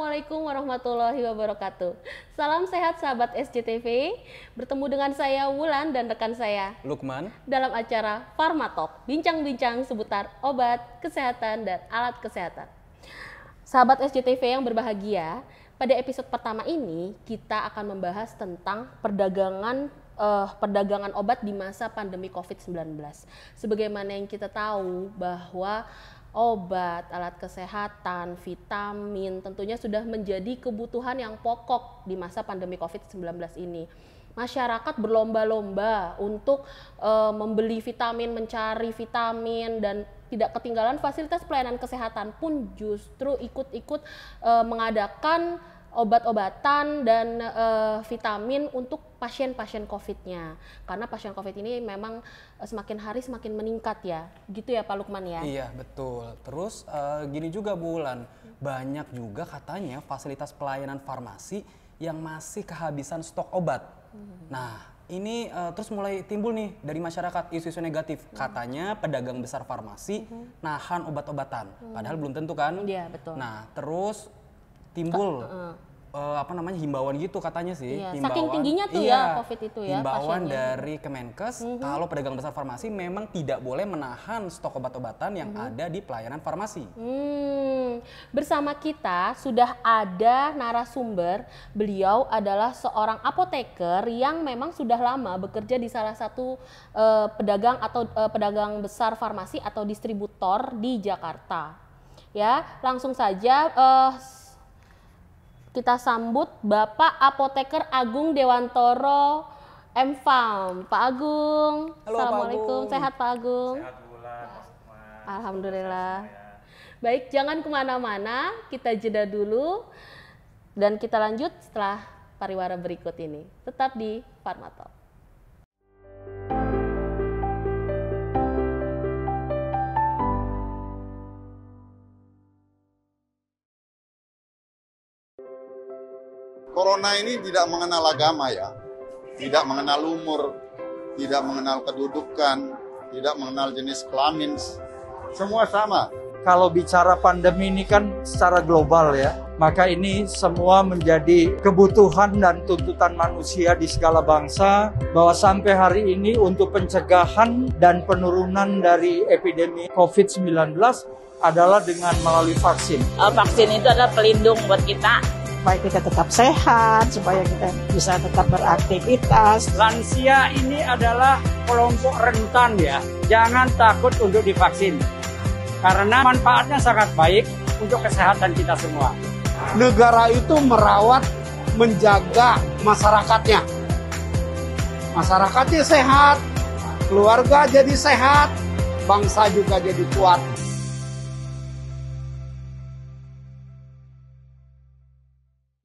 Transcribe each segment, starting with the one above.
Assalamualaikum warahmatullahi wabarakatuh. Salam sehat sahabat SCTV. Bertemu dengan saya Wulan dan rekan saya Lukman dalam acara Pharmatalk, bincang-bincang seputar obat, kesehatan, dan alat kesehatan. Sahabat SCTV yang berbahagia, pada episode pertama ini kita akan membahas tentang perdagangan obat di masa pandemi COVID-19. Sebagaimana yang kita tahu bahwa obat, alat kesehatan, vitamin tentunya sudah menjadi kebutuhan yang pokok di masa pandemi COVID-19 ini. Masyarakat berlomba-lomba untuk membeli vitamin, mencari vitamin, dan tidak ketinggalan fasilitas pelayanan kesehatan pun justru ikut-ikut mengadakan obat-obatan dan vitamin untuk pasien-pasien COVID-nya. Karena pasien COVID ini memang semakin hari semakin meningkat ya. Gitu ya Pak Lukman ya? Iya betul. Terus gini juga Bu Wulan, banyak juga katanya fasilitas pelayanan farmasi yang masih kehabisan stok obat. Nah ini terus mulai timbul nih dari masyarakat isu-isu negatif. Katanya pedagang besar farmasi nahan obat-obatan. Padahal belum tentu kan? Iya betul. Nah terus timbul himbauan gitu katanya sih. Iya, himbauan, saking tingginya tuh ya COVID itu ya. Himbauan pasiennya. dari Kemenkes kalau pedagang besar farmasi memang tidak boleh menahan stok obat-obatan yang ada di pelayanan farmasi. Bersama kita sudah ada narasumber. Beliau adalah seorang apoteker yang memang sudah lama bekerja di salah satu pedagang atau pedagang besar farmasi atau distributor di Jakarta. Ya, langsung saja kita sambut Bapak Apoteker Agung Dewantoro M.Farm. Pak Agung, halo, Assalamualaikum. Pak Agung. Sehat Pak Agung? Sehat Bulan, Alhamdulillah. Baik, jangan kemana-mana, kita jeda dulu dan kita lanjut setelah pariwara berikut ini. Tetap di Pharmatalk. Corona ini tidak mengenal agama ya, tidak mengenal umur, tidak mengenal kedudukan, tidak mengenal jenis kelamin, semua sama. Kalau bicara pandemi ini kan secara global ya, maka ini semua menjadi kebutuhan dan tuntutan manusia di segala bangsa, bahwa sampai hari ini untuk pencegahan dan penurunan dari epidemi COVID-19 adalah dengan melalui vaksin. Vaksin itu adalah pelindung buat kita. Supaya kita tetap sehat, supaya kita bisa tetap beraktivitas. Lansia ini adalah kelompok rentan ya, jangan takut untuk divaksin. Karena manfaatnya sangat baik untuk kesehatan kita semua. Negara itu merawat, menjaga masyarakatnya. Masyarakatnya sehat, keluarga jadi sehat, bangsa juga jadi kuat.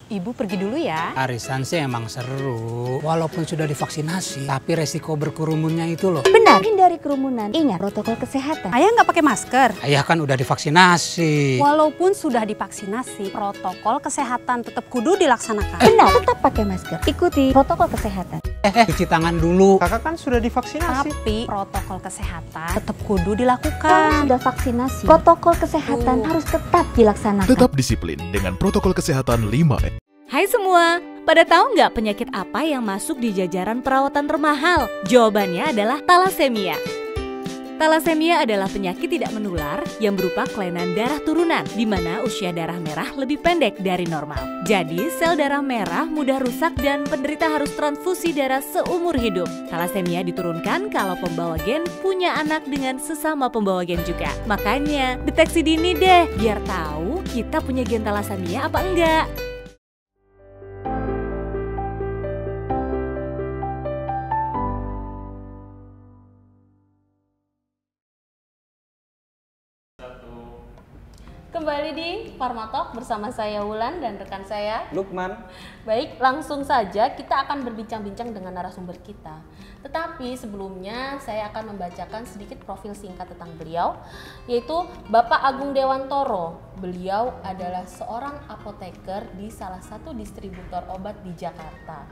Ibu pergi dulu ya. Arisan sih emang seru, walaupun sudah divaksinasi, tapi resiko berkerumunnya itu loh. Benar, hindari kerumunan. Ingat protokol kesehatan. Ayah nggak pakai masker. Ayah kan udah divaksinasi. Walaupun sudah divaksinasi, protokol kesehatan tetap kudu dilaksanakan. Benar, tetap pakai masker. Ikuti protokol kesehatan. Cuci tangan dulu. Kakak kan sudah divaksinasi. Tapi protokol kesehatan tetap kudu dilakukan. Kalau sudah vaksinasi, protokol kesehatan harus tetap dilaksanakan. Tetap disiplin dengan protokol kesehatan 5M. Hai semua, pada tahu nggak penyakit apa yang masuk di jajaran perawatan termahal? Jawabannya adalah talasemia. Talasemia adalah penyakit tidak menular yang berupa kelainan darah turunan, di mana usia darah merah lebih pendek dari normal. Jadi, sel darah merah mudah rusak dan penderita harus transfusi darah seumur hidup. Talasemia diturunkan kalau pembawa gen punya anak dengan sesama pembawa gen juga. Makanya, deteksi dini deh, biar tahu kita punya gen talasemia apa enggak. Kembali di Pharmatalk bersama saya Wulan dan rekan saya Lukman. Baik, langsung saja kita akan berbincang-bincang dengan narasumber kita. Tetapi sebelumnya saya akan membacakan sedikit profil singkat tentang beliau, yaitu Bapak Agung Dewantoro. Beliau adalah seorang apoteker di salah satu distributor obat di Jakarta.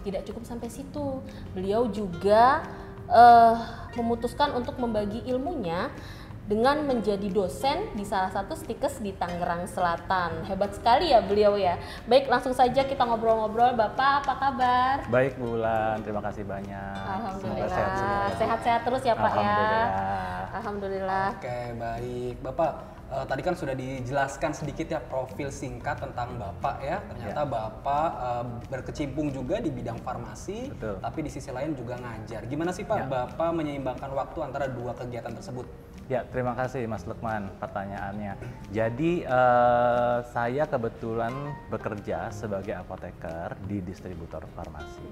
Tidak cukup sampai situ, beliau juga memutuskan untuk membagi ilmunya dengan menjadi dosen di salah satu stikes di Tangerang Selatan. Hebat sekali ya beliau ya. Baik, langsung saja kita ngobrol-ngobrol. Bapak, apa kabar? Baik Bu Wulan, terima kasih banyak. Alhamdulillah. Sehat-sehat terus ya Pak ya. Alhamdulillah. Oke, baik. Bapak, tadi kan sudah dijelaskan sedikit ya profil singkat tentang Bapak ya. Ternyata Bapak berkecimpung juga di bidang farmasi, tapi di sisi lain juga ngajar. Gimana sih Pak Bapak menyeimbangkan waktu antara dua kegiatan tersebut? Ya, terima kasih Mas Lukman pertanyaannya. Jadi saya kebetulan bekerja sebagai apoteker di distributor farmasi.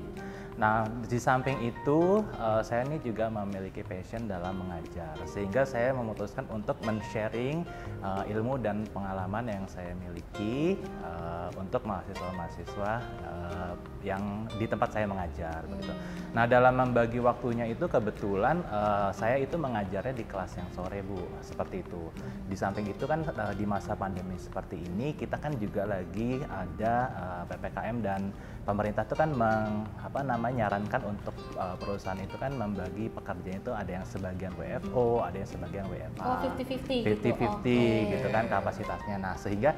Nah, di samping itu saya ini juga memiliki passion dalam mengajar, sehingga saya memutuskan untuk men-sharing ilmu dan pengalaman yang saya miliki untuk mahasiswa-mahasiswa yang di tempat saya mengajar. Begitu. Nah, dalam membagi waktunya itu kebetulan saya itu mengajarnya di kelas yang sore Bu, seperti itu. Di samping itu kan di masa pandemi seperti ini kita kan juga lagi ada PPKM dan pemerintah itu kan menyarankan untuk perusahaan itu kan membagi pekerjaan itu ada yang sebagian WFO, ada yang sebagian WFH. Oh, 50-50 50-50 gitu kan kapasitasnya. Nah, sehingga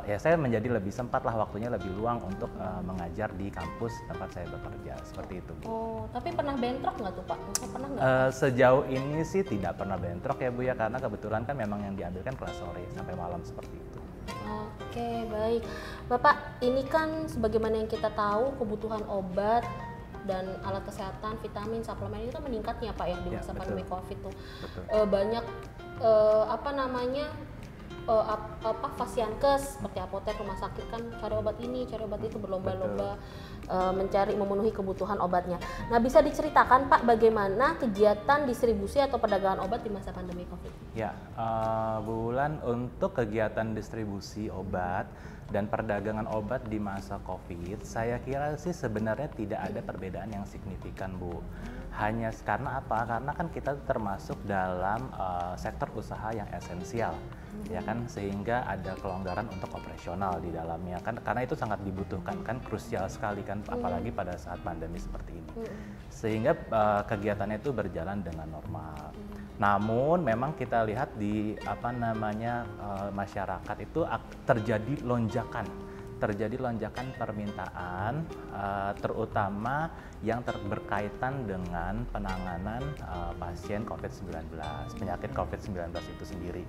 ya saya menjadi lebih sempat lah waktunya lebih luang untuk mengajar di kampus tempat saya bekerja, seperti itu Bu. Oh, tapi pernah bentrok nggak tuh Pak? Pernah nggak? Sejauh ini sih tidak pernah bentrok ya Bu ya, karena kebetulan kan memang yang diambil kan kelas sore sampai malam seperti itu. Oke, baik. Bapak, ini kan sebagaimana yang kita tahu kebutuhan obat dan alat kesehatan, vitamin, suplemen itu kan meningkatnya Pak ya di masa pandemi Covid tuh. Banyak fasiankes seperti apotek, rumah sakit kan cari obat ini, cari obat itu, berlomba-lomba memenuhi kebutuhan obatnya. Nah, bisa diceritakan Pak bagaimana kegiatan distribusi atau perdagangan obat di masa pandemi Covid? Ya, Bu Wulan, untuk kegiatan distribusi obat dan perdagangan obat di masa Covid, saya kira sih sebenarnya tidak ada perbedaan yang signifikan Bu. Hanya karena apa? Karena kan kita termasuk dalam sektor usaha yang esensial, ya kan, sehingga ada kelonggaran untuk operasional di dalamnya kan, karena itu sangat dibutuhkan kan, krusial sekali kan, apalagi pada saat pandemi seperti ini, sehingga kegiatannya itu berjalan dengan normal. Namun memang kita lihat di masyarakat itu terjadi lonjakan permintaan, terutama yang berkaitan dengan penanganan pasien COVID-19, penyakit COVID-19 itu sendiri.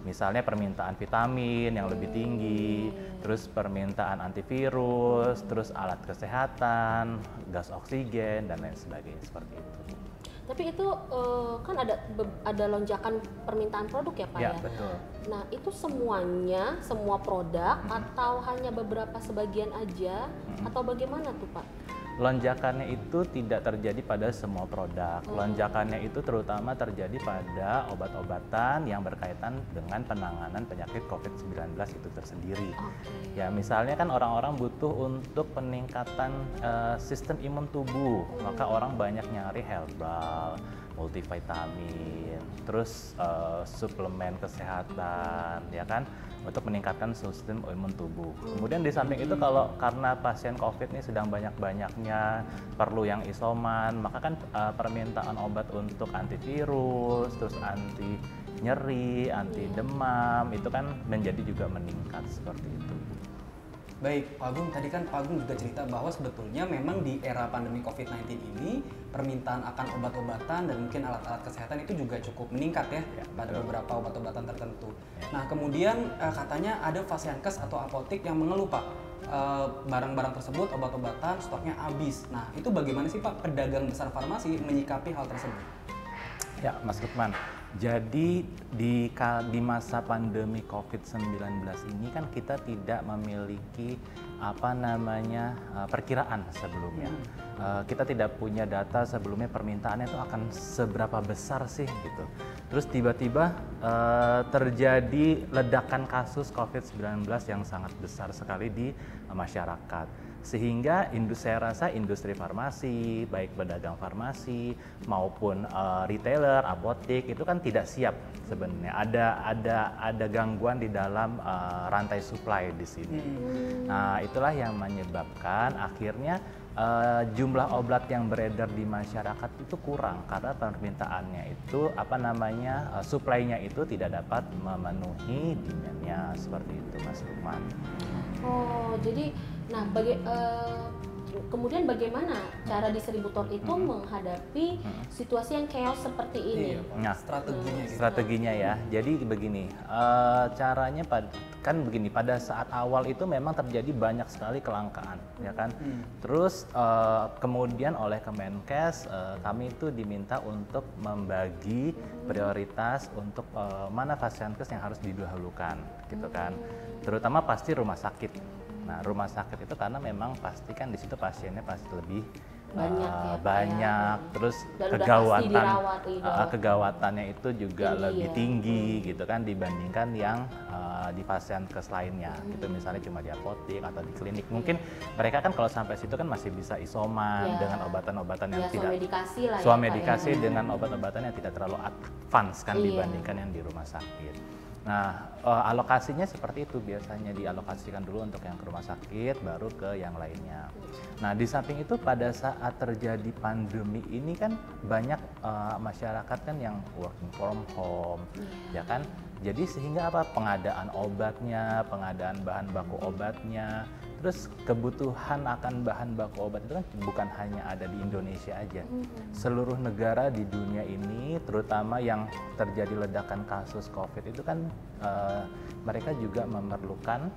Misalnya permintaan vitamin yang lebih tinggi, terus permintaan antivirus, terus alat kesehatan, gas oksigen, dan lain sebagainya seperti itu. Tapi itu kan ada lonjakan permintaan produk ya Pak ya? Betul. Nah, itu semuanya, semua produk atau hanya beberapa sebagian aja atau bagaimana tuh Pak? Lonjakannya itu tidak terjadi pada semua produk. Lonjakannya itu terutama terjadi pada obat-obatan yang berkaitan dengan penanganan penyakit COVID-19 itu tersendiri. Ya, misalnya kan orang-orang butuh untuk peningkatan sistem imun tubuh, maka orang banyak nyari herbal, multivitamin, terus suplemen kesehatan, ya kan, untuk meningkatkan sistem imun tubuh. Kemudian di samping itu kalau karena pasien COVID ini sedang banyak-banyaknya perlu yang isoman, maka kan permintaan obat untuk antivirus, terus anti nyeri, anti demam itu kan menjadi juga meningkat seperti itu. Baik, Pak Agung, tadi kan Pak Agung juga cerita bahwa sebetulnya memang di era pandemi COVID-19 ini permintaan akan obat-obatan dan mungkin alat-alat kesehatan itu juga cukup meningkat ya pada beberapa obat-obatan tertentu. Nah, kemudian katanya ada fasiankes atau apotek yang mengeluh Pak, barang-barang tersebut, obat-obatan stoknya habis. Nah, itu bagaimana sih Pak pedagang besar farmasi menyikapi hal tersebut? Ya, Mas Lukman. Jadi di masa pandemi COVID-19 ini kan kita tidak memiliki perkiraan sebelumnya. Kita tidak punya data sebelumnya permintaannya itu akan seberapa besar sih gitu. Terus tiba-tiba terjadi ledakan kasus COVID-19 yang sangat besar sekali di masyarakat. Sehingga saya rasa industri farmasi, baik pedagang farmasi maupun retailer, apotek itu kan tidak siap sebenarnya. Ada gangguan di dalam rantai supply di sini. Nah, itulah yang menyebabkan akhirnya jumlah obat yang beredar di masyarakat itu kurang karena permintaannya itu supply-nya itu tidak dapat memenuhi demand-nya, seperti itu Mas Lukman. Oh, jadi kemudian bagaimana cara distributor itu menghadapi situasi yang chaos seperti ini? Nah, strateginya ya. Jadi begini, caranya pada saat awal itu memang terjadi banyak sekali kelangkaan, ya kan. Terus kemudian oleh Kemenkes kami itu diminta untuk membagi prioritas untuk mana vaskes yang harus didahulukan, gitu kan. Terutama pasti rumah sakit. Nah, rumah sakit itu karena memang pasti kan di situ pasiennya pasti lebih banyak, terus kegawatannya itu juga lebih tinggi gitu kan dibandingkan yang di vaskes lainnya gitu, misalnya cuma di apotek atau di klinik. Mungkin mereka kan kalau sampai situ kan masih bisa isoman dengan obat-obatan yang tidak medikasi dengan obat-obatan yang tidak terlalu advance kan dibandingkan yang di rumah sakit. Nah, alokasinya seperti itu, biasanya dialokasikan dulu untuk yang ke rumah sakit, baru ke yang lainnya. Nah, di samping itu pada saat terjadi pandemi ini kan banyak masyarakat kan yang working from home, ya kan? Jadi sehingga apa? Pengadaan obatnya, pengadaan bahan baku obatnya, terus kebutuhan akan bahan baku obat itu kan bukan hanya ada di Indonesia aja. Seluruh negara di dunia ini, terutama yang terjadi ledakan kasus COVID itu kan mereka juga memerlukan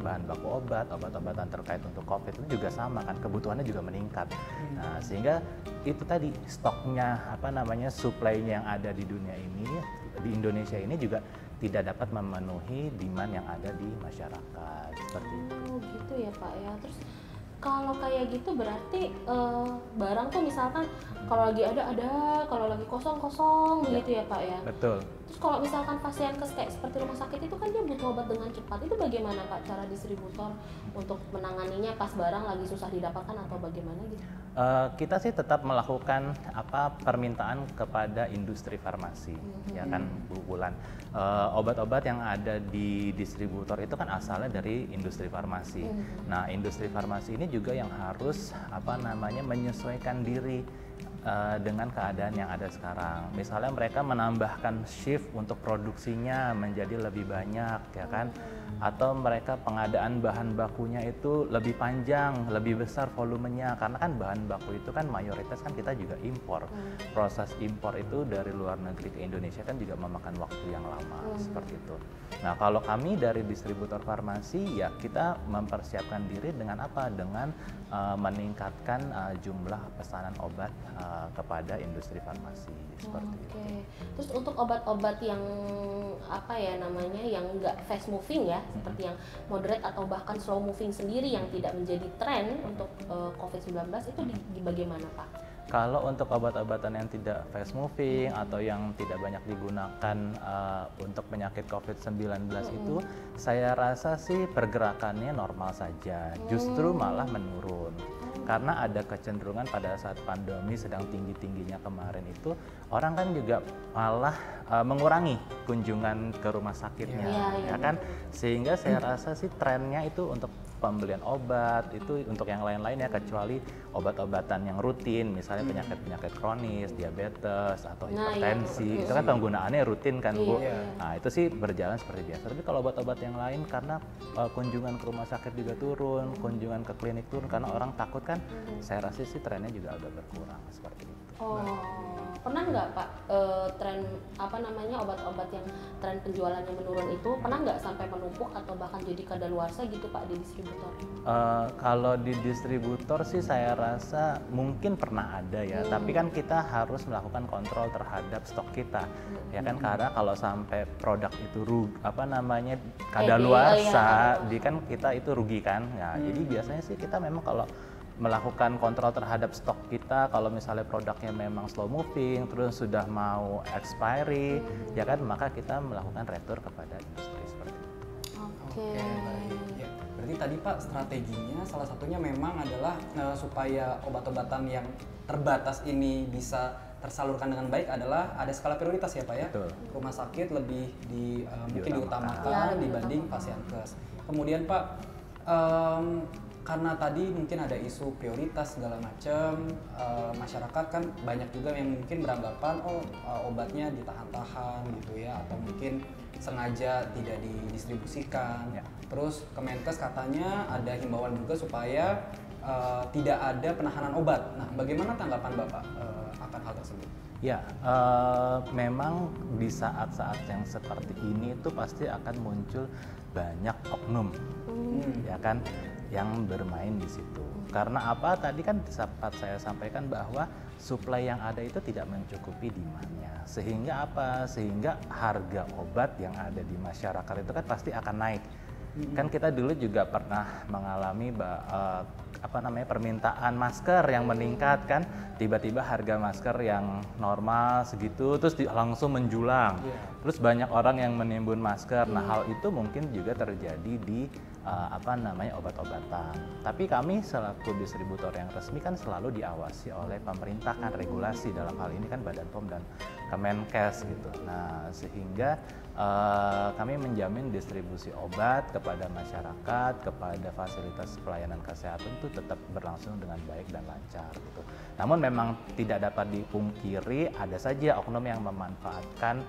bahan baku obat-obatan terkait untuk COVID itu juga sama kan, kebutuhannya juga meningkat. Nah, sehingga itu tadi stoknya supply-nya yang ada di dunia ini, di Indonesia ini juga tidak dapat memenuhi demand yang ada di masyarakat, seperti itu. Oh gitu ya Pak ya. Terus kalau kayak gitu berarti barang tuh misalkan kalau lagi ada, kalau lagi kosong begitu ya Pak ya. Betul. Terus kalau misalkan pasien kayak seperti rumah sakit itu kan dia butuh obat dengan cepat, itu bagaimana Pak cara distributor untuk menanganinya pas barang lagi susah didapatkan atau bagaimana gitu? Kita sih tetap melakukan permintaan kepada industri farmasi, ya kan Bu Bulan. Obat-obat yang ada di distributor itu kan asalnya dari industri farmasi. Nah, industri farmasi ini juga yang harus menyesuaikan diri dengan keadaan yang ada sekarang. Misalnya mereka menambahkan shift untuk produksinya menjadi lebih banyak, ya kan? Atau mereka pengadaan bahan bakunya itu lebih panjang, lebih besar volumenya, karena kan bahan baku itu kan mayoritas kan kita juga impor. Proses impor itu dari luar negeri ke Indonesia kan juga memakan waktu yang lama, seperti itu. Nah, kalau kami dari distributor farmasi ya kita mempersiapkan diri dengan apa? Dengan meningkatkan jumlah pesanan obat kepada industri farmasi, seperti itu. Terus untuk obat-obat yang yang nggak fast moving ya, seperti yang moderate atau bahkan slow moving sendiri yang tidak menjadi tren untuk COVID-19 itu di bagaimana Pak? Kalau untuk obat-obatan yang tidak fast moving atau yang tidak banyak digunakan untuk penyakit COVID-19 itu, saya rasa sih pergerakannya normal saja, justru malah menurun. Karena ada kecenderungan pada saat pandemi sedang tinggi-tingginya kemarin itu, orang kan juga malah mengurangi kunjungan ke rumah sakitnya, ya kan? Sehingga saya rasa sih trennya itu untuk pembelian obat itu untuk yang lain-lain ya, kecuali obat-obatan yang rutin, misalnya penyakit-penyakit kronis, diabetes atau hipertensi, itu kan penggunaannya rutin kan Bu. Nah, itu sih berjalan seperti biasa. Tapi kalau obat-obat yang lain karena kunjungan ke rumah sakit juga turun, kunjungan ke klinik turun karena orang takut kan, saya rasa sih trennya juga agak berkurang seperti itu. Pernah nggak Pak tren obat-obat yang tren penjualannya menurun itu pernah nggak sampai menumpuk atau bahkan jadi kadaluarsa gitu Pak di distributor? Kalau di distributor sih saya rasa mungkin pernah ada ya, tapi kan kita harus melakukan kontrol terhadap stok kita, ya kan, karena kalau sampai produk itu kadaluarsa, kan kita itu rugi kan, ya. Jadi biasanya sih kita memang kalau melakukan kontrol terhadap stok kita, kalau misalnya produknya memang slow moving, terus sudah mau expiry, ya kan, maka kita melakukan retur kepada industri seperti itu. Baik. Ya. Berarti tadi Pak strateginya salah satunya memang adalah supaya obat-obatan yang terbatas ini bisa tersalurkan dengan baik adalah ada skala prioritas ya Pak ya. Betul. Rumah sakit lebih mungkin diutamakan dibanding pasienkes. Kemudian Pak, karena tadi mungkin ada isu prioritas segala macam, masyarakat kan banyak juga yang mungkin beranggapan obatnya ditahan-tahan gitu ya, atau mungkin sengaja tidak didistribusikan. Terus Kemenkes katanya ada himbauan juga supaya tidak ada penahanan obat. Nah, bagaimana tanggapan Bapak akan hal tersebut? Ya, memang di saat-saat yang seperti ini itu pasti akan muncul banyak oknum, ya kan, yang bermain di situ. Karena apa? Tadi kan sempat saya sampaikan bahwa suplai yang ada itu tidak mencukupi demand-nya. Sehingga apa? Sehingga harga obat yang ada di masyarakat itu kan pasti akan naik. Kan kita dulu juga pernah mengalami permintaan masker yang meningkat kan, tiba-tiba harga masker yang normal segitu terus langsung menjulang. Terus banyak orang yang menimbun masker. Nah, hal itu mungkin juga terjadi di obat-obatan. Tapi kami selaku distributor yang resmi kan selalu diawasi oleh pemerintah kan, regulasi dalam hal ini kan Badan POM dan Kemenkes gitu. Nah, sehingga kami menjamin distribusi obat kepada masyarakat, kepada fasilitas pelayanan kesehatan itu tetap berlangsung dengan baik dan lancar gitu. Namun memang tidak dapat dipungkiri ada saja oknum yang memanfaatkan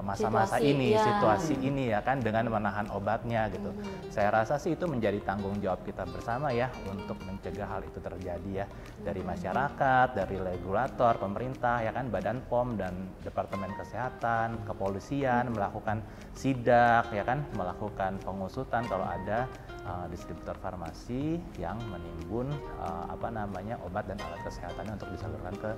masa-masa ini, situasi ini ya kan, dengan menahan obatnya gitu. Saya rasa sih itu menjadi tanggung jawab kita bersama ya untuk mencegah hal itu terjadi ya, dari masyarakat, dari regulator, pemerintah ya kan, Badan POM dan Departemen Kesehatan, kepolisian melakukan sidak ya kan, melakukan pengusutan kalau ada distributor farmasi yang menimbun obat dan alat kesehatannya untuk disalurkan ke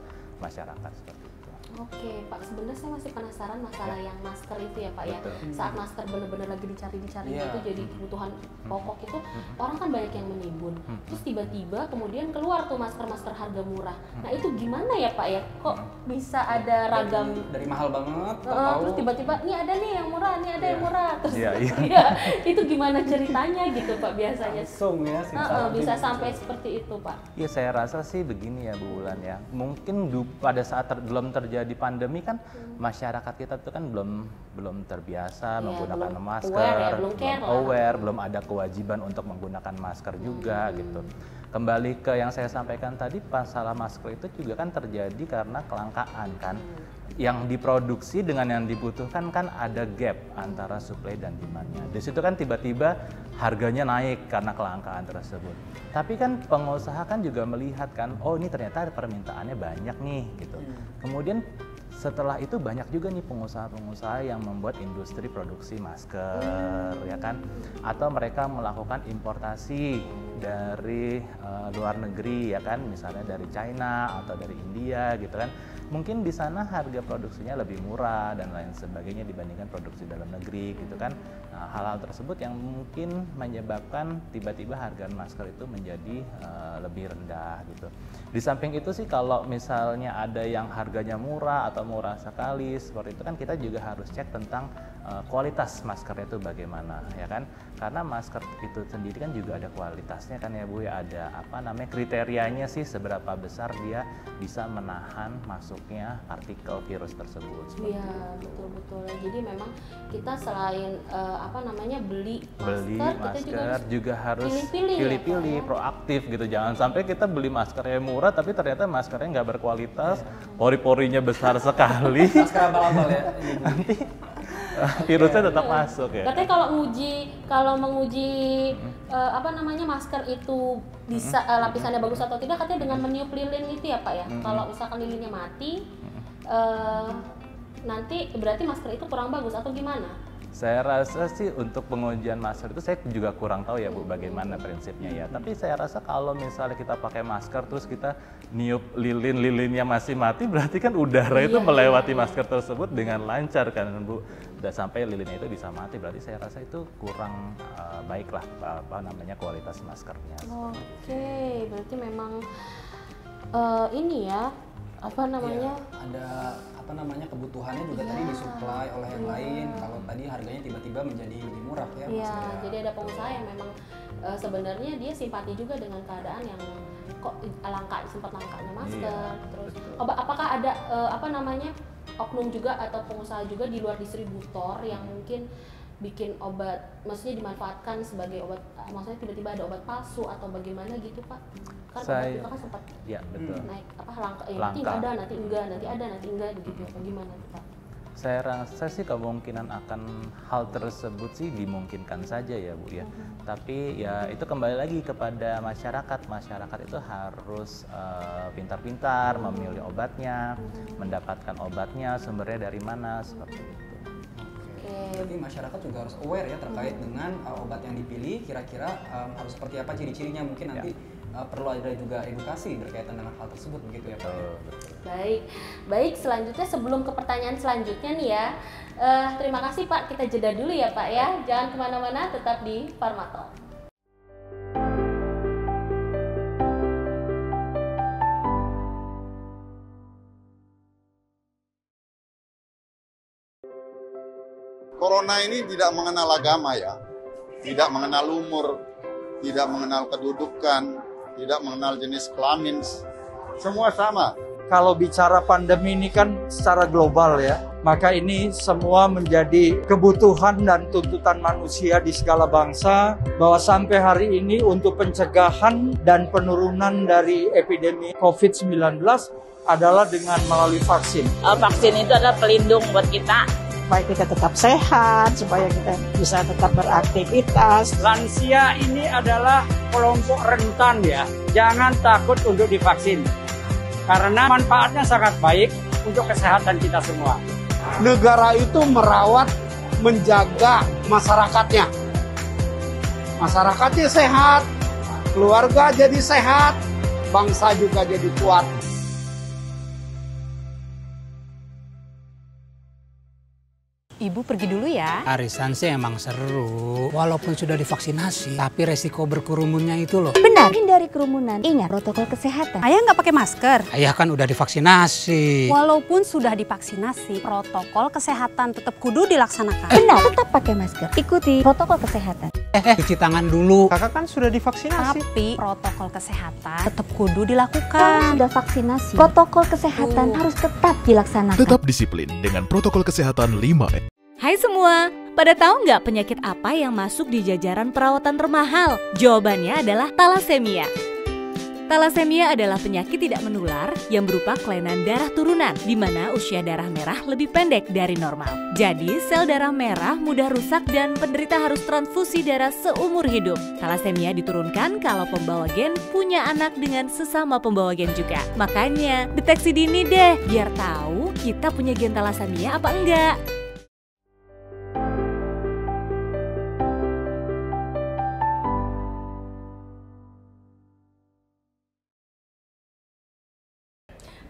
masyarakat seperti itu. Oke Pak, sebenarnya saya masih penasaran masalah yang masker itu ya Pak. Betul. Ya. Saat masker benar-benar lagi dicari itu jadi kebutuhan pokok itu, orang kan banyak yang menimbun. Terus tiba-tiba kemudian keluar tuh masker-masker harga murah. Nah itu gimana ya Pak ya? Kok bisa ada ragam dari mahal banget? Terus tiba-tiba nih ada nih yang murah, nih ada yang murah. Terus itu gimana ceritanya gitu Pak biasanya? Langsung ya. Bisa sampai seperti itu Pak? Ya saya rasa sih begini ya Bu Ulan ya. Mungkin pada saat belum terjadi di pandemi kan masyarakat kita tuh kan belum terbiasa menggunakan masker, belum aware, belum ada kewajiban untuk menggunakan masker juga gitu. Kembali ke yang saya sampaikan tadi, masalah masker itu juga kan terjadi karena kelangkaan kan. Yang diproduksi dengan yang dibutuhkan kan ada gap antara supply dan demand-nya. Di situ kan tiba-tiba harganya naik karena kelangkaan tersebut. Tapi kan pengusaha kan juga melihat kan, oh ini ternyata permintaannya banyak nih gitu. Kemudian setelah itu banyak juga nih pengusaha-pengusaha yang membuat industri produksi masker ya kan, atau mereka melakukan importasi dari luar negeri ya kan, misalnya dari China atau dari India gitu kan. Mungkin di sana harga produksinya lebih murah dan lain sebagainya dibandingkan produksi dalam negeri gitu kan. Nah, hal-hal tersebut yang mungkin menyebabkan tiba-tiba harga masker itu menjadi lebih rendah gitu. Di samping itu sih kalau misalnya ada yang harganya murah atau murah sekali seperti itu kan, kita juga harus cek tentang kualitas maskernya itu bagaimana ya kan. Karena masker itu sendiri kan juga ada kualitasnya kan ya Bu ya, ada kriterianya sih seberapa besar dia bisa menahan masuknya partikel virus tersebut. Iya betul. Jadi memang kita selain beli masker juga harus pilih-pilih ya, proaktif gitu. Jangan sampai kita beli masker yang murah tapi ternyata maskernya nggak berkualitas, pori-porinya besar sekali. Masker abal-abal ya. Nanti virusnya tetap masuk ya. Katanya kalau menguji masker itu bisa lapisannya bagus atau tidak, katanya dengan meniup lilin itu ya Pak ya. Kalau misalkan lilinnya mati, nanti berarti masker itu kurang bagus atau gimana? Saya rasa sih untuk pengujian masker itu saya juga kurang tahu ya Bu bagaimana prinsipnya ya. Tapi saya rasa kalau misalnya kita pakai masker terus kita niup lilinnya masih mati, berarti kan udara itu melewati masker tersebut dengan lancar kan Bu. Udah sampai lilinnya itu bisa mati, berarti saya rasa itu kurang baik lah kualitas maskernya. Oke, berarti memang ini ya ada kebutuhannya juga tadi disuplai oleh yang lain. Kalau tadi harganya tiba-tiba menjadi lebih murah ya. Iya, jadi ada pengusaha yang memang sebenarnya dia simpati juga dengan keadaan yang kok sempat langkanya masker. Terus apakah ada oknum juga atau pengusaha juga di luar distributor yang mungkin bikin obat, maksudnya dimanfaatkan sebagai obat, maksudnya tiba-tiba ada obat palsu atau bagaimana gitu Pak? Kan obat kita kan sempat naik langka, nanti ada, nanti enggak begitu, bagaimana tuh Pak? Saya rasa sih kemungkinan akan hal tersebut sih dimungkinkan saja ya Bu ya. Tapi ya itu kembali lagi kepada masyarakat. Masyarakat itu harus pintar-pintar memilih obatnya, mendapatkan obatnya sumbernya dari mana seperti itu. Jadi masyarakat juga harus aware ya terkait dengan obat yang dipilih, kira-kira harus seperti apa ciri-cirinya, mungkin nanti perlu ada juga edukasi berkaitan dengan hal tersebut begitu ya Pak. Baik, selanjutnya sebelum ke pertanyaan selanjutnya nih ya, terima kasih Pak, kita jeda dulu ya Pak ya, jangan kemana-mana, tetap di Pharma-Talk. Corona ini tidak mengenal agama ya, tidak mengenal umur, tidak mengenal kedudukan, tidak mengenal jenis kelamin, semua sama. Kalau bicara pandemi ini kan secara global ya, maka ini semua menjadi kebutuhan dan tuntutan manusia di segala bangsa, bahwa sampai hari ini untuk pencegahan dan penurunan dari epidemi COVID-19 adalah dengan melalui vaksin. Vaksin itu adalah pelindung buat kita. Supaya kita tetap sehat, supaya kita bisa tetap beraktivitas. Lansia ini adalah kelompok rentan ya. Jangan takut untuk divaksin. Karena manfaatnya sangat baik untuk kesehatan kita semua. Negara itu merawat, menjaga masyarakatnya. Masyarakatnya sehat, keluarga jadi sehat, bangsa juga jadi kuat. Ibu pergi dulu ya. Arisan sih emang seru. Walaupun sudah divaksinasi, tapi resiko berkerumunnya itu loh. Benar, hindari kerumunan. Ingat protokol kesehatan. Ayah nggak pakai masker. Ayah kan udah divaksinasi. Walaupun sudah divaksinasi, protokol kesehatan tetap kudu dilaksanakan. Benar, tetap pakai masker. Ikuti protokol kesehatan. Cuci tangan dulu. Kakak kan sudah divaksinasi. Tapi protokol kesehatan tetap kudu dilakukan. Kalau sudah vaksinasi, protokol kesehatan harus tetap dilaksanakan. Tetap disiplin dengan protokol kesehatan 5M. Hai semua, pada tahu nggak penyakit apa yang masuk di jajaran perawatan termahal? Jawabannya adalah talasemia. Talasemia adalah penyakit tidak menular yang berupa kelainan darah turunan, di mana usia darah merah lebih pendek dari normal. Jadi, sel darah merah mudah rusak dan penderita harus transfusi darah seumur hidup. Talasemia diturunkan kalau pembawa gen punya anak dengan sesama pembawa gen juga. Makanya, deteksi dini deh, biar tahu kita punya gen talasemia apa enggak.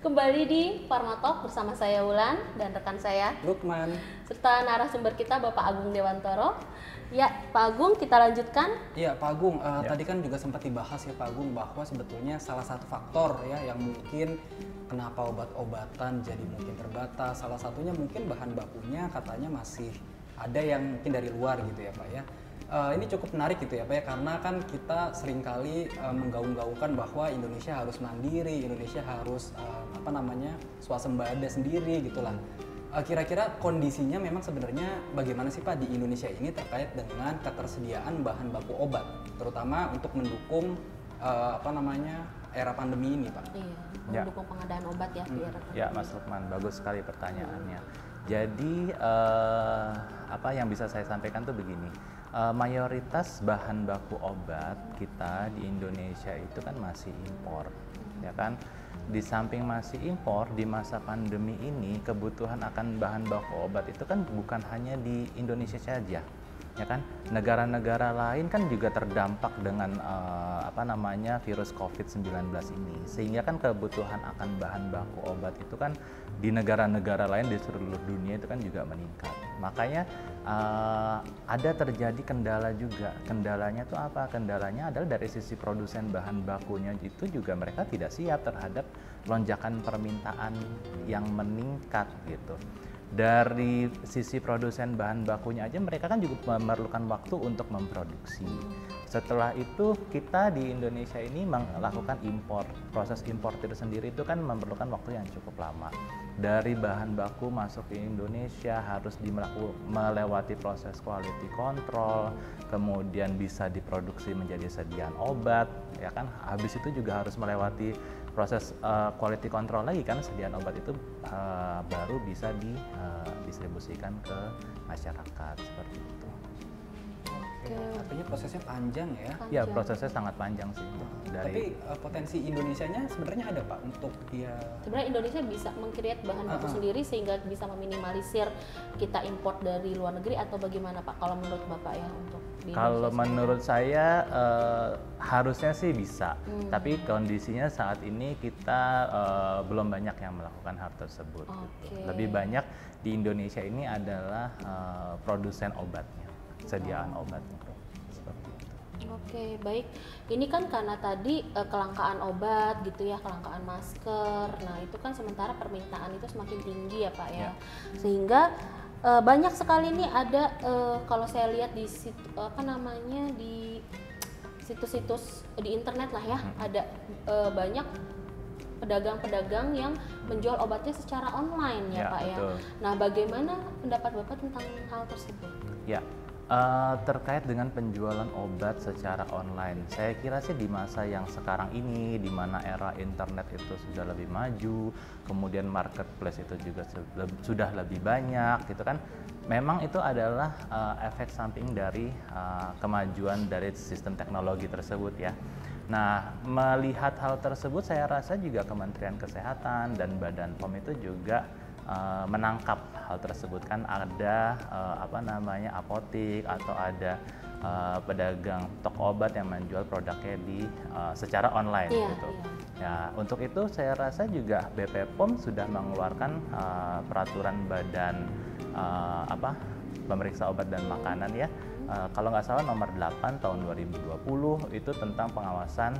Kembali di Pharma-Talk bersama saya Wulan dan rekan saya Lukman, serta narasumber kita Bapak Agung Dewantoro. Ya, Pak Agung, kita lanjutkan. Ya, Pak Agung, tadi kan juga sempat dibahas ya Pak Agung bahwa sebetulnya salah satu faktor ya yang mungkin kenapa obat-obatan jadi mungkin terbatas, salah satunya mungkin bahan bakunya katanya masih ada yang mungkin dari luar gitu ya Pak ya. Ini cukup menarik gitu ya Pak ya, karena kan kita seringkali menggaung-gaungkan bahwa Indonesia harus mandiri, Indonesia harus swasembada sendiri gitulah. Kira-kira kondisinya memang sebenarnya bagaimana sih Pak di Indonesia ini terkait dengan ketersediaan bahan baku obat, terutama untuk mendukung era pandemi ini Pak? Iya, mendukung pengadaan obat ya. Ya Mas Lukman, bagus sekali pertanyaannya. Jadi apa yang bisa saya sampaikan tuh begini. Mayoritas bahan baku obat kita di Indonesia itu kan masih impor, ya kan? Di samping masih impor, di masa pandemi ini kebutuhan akan bahan baku obat itu kan bukan hanya di Indonesia saja, ya kan? Negara-negara lain kan juga terdampak dengan virus COVID-19 ini, sehingga kan kebutuhan akan bahan baku obat itu kan di negara-negara lain di seluruh dunia itu kan juga meningkat. Makanya ada terjadi kendala juga. Kendalanya itu apa? Kendalanya adalah dari sisi produsen bahan bakunya itu juga mereka tidak siap terhadap lonjakan permintaan yang meningkat gitu. Dari sisi produsen bahan bakunya aja mereka kan juga memerlukan waktu untuk memproduksi. Setelah itu kita di Indonesia ini melakukan impor. Proses impor itu sendiri itu kan memerlukan waktu yang cukup lama. Dari bahan baku masuk ke Indonesia harus melewati proses quality control, kemudian bisa diproduksi menjadi sediaan obat, ya kan. Habis itu juga harus melewati proses quality control lagi kan, sediaan obat itu baru bisa didistribusikan ke masyarakat seperti itu. Oke, artinya prosesnya panjang ya? Ya, prosesnya sangat panjang sih. Tapi potensi Indonesianya sebenarnya ada Pak untuk dia. Sebenarnya Indonesia bisa meng-create bahan baku sendiri sehingga bisa meminimalisir kita import dari luar negeri, atau bagaimana Pak kalau menurut Bapak ya untuk di Kalau Indonesia menurut saya harusnya sih bisa, tapi kondisinya saat ini kita belum banyak yang melakukan hal tersebut. Gitu. Lebih banyak di Indonesia ini adalah produsen obatnya, sediaan obatnya seperti itu. Oke, baik. Ini kan karena tadi kelangkaan obat gitu ya, kelangkaan masker. Nah, itu kan sementara permintaan itu semakin tinggi ya Pak ya. Sehingga banyak sekali nih ada kalau saya lihat di di situs-situs di internet lah ya, ada banyak pedagang-pedagang yang menjual obatnya secara online ya Pak ya. Nah, bagaimana pendapat Bapak tentang hal tersebut? Ya. Terkait dengan penjualan obat secara online, saya kira sih di masa yang sekarang ini, di mana era internet itu sudah lebih maju, kemudian marketplace itu juga sudah lebih banyak, gitu kan. Memang itu adalah efek samping dari kemajuan dari sistem teknologi tersebut ya. Nah, melihat hal tersebut, saya rasa juga Kementerian Kesehatan dan Badan POM itu juga menangkap hal tersebut. Kan ada apotik atau ada pedagang toko obat yang menjual produknya secara online gitu. Ya, untuk itu saya rasa juga BP POM sudah mengeluarkan peraturan Badan Pemeriksa Obat dan Makanan ya. Kalau nggak salah nomor 8 tahun 2020 itu tentang pengawasan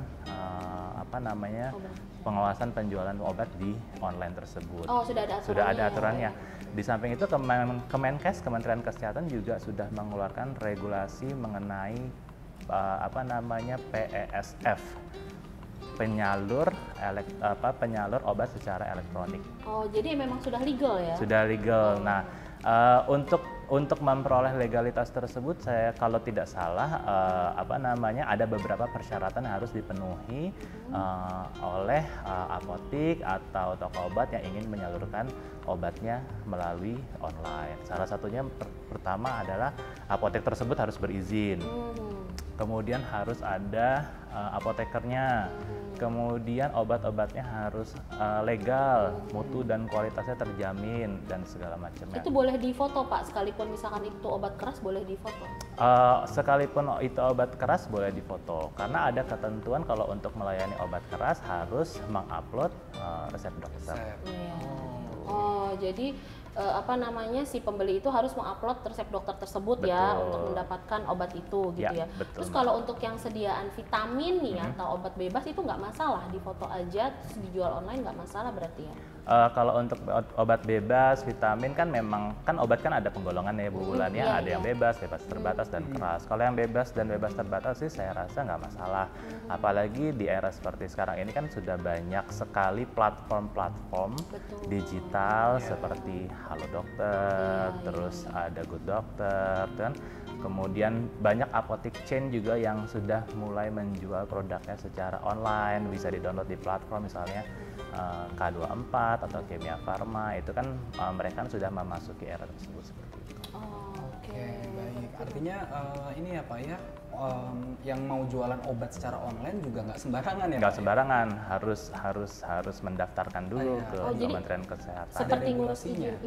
pengawasan penjualan obat di online tersebut. Oh, sudah ada aturannya. Sudah ada aturannya. Di samping itu Kemenkes, Kementerian Kesehatan juga sudah mengeluarkan regulasi mengenai PESF, penyalur obat secara elektronik. Oh, jadi memang sudah legal ya? Sudah legal. Nah, untuk memperoleh legalitas tersebut, saya kalau tidak salah ada beberapa persyaratan yang harus dipenuhi oleh apotik atau toko obat yang ingin menyalurkan obatnya melalui online. Salah satunya pertama adalah apotek tersebut harus berizin. Kemudian harus ada apotekernya. Kemudian obat-obatnya harus legal, mutu dan kualitasnya terjamin dan segala macamnya. Itu boleh difoto Pak, sekalipun misalkan itu obat keras boleh difoto? Sekalipun itu obat keras boleh difoto, karena ada ketentuan kalau untuk melayani obat keras harus mengupload resep dokter. Oh, jadi si pembeli itu harus mengupload resep dokter tersebut ya untuk mendapatkan obat itu gitu ya. Terus kalau untuk yang sediaan vitamin nih atau obat bebas itu nggak masalah, difoto aja terus dijual online nggak masalah berarti ya? Kalau untuk obat bebas, vitamin kan memang kan obat kan ada penggolongan ya Bu Wulan ya, ada yang bebas terbatas dan keras. Kalau yang bebas dan bebas terbatas sih saya rasa nggak masalah. Apalagi di era seperti sekarang ini kan sudah banyak sekali platform-platform digital seperti Halo Dokter, terus ada Good Dokter, kan. Kemudian banyak apotik chain juga yang sudah mulai menjual produknya secara online, bisa di-download di platform misalnya K24 atau Kimia Farma, itu kan mereka sudah memasuki era tersebut seperti itu. Oke, baik. Artinya ini ya Pak ya, yang mau jualan obat secara online juga nggak sembarangan ya? Nggak sembarangan, harus mendaftarkan dulu ke Kementerian Kesehatan. Seperti ngurus izin,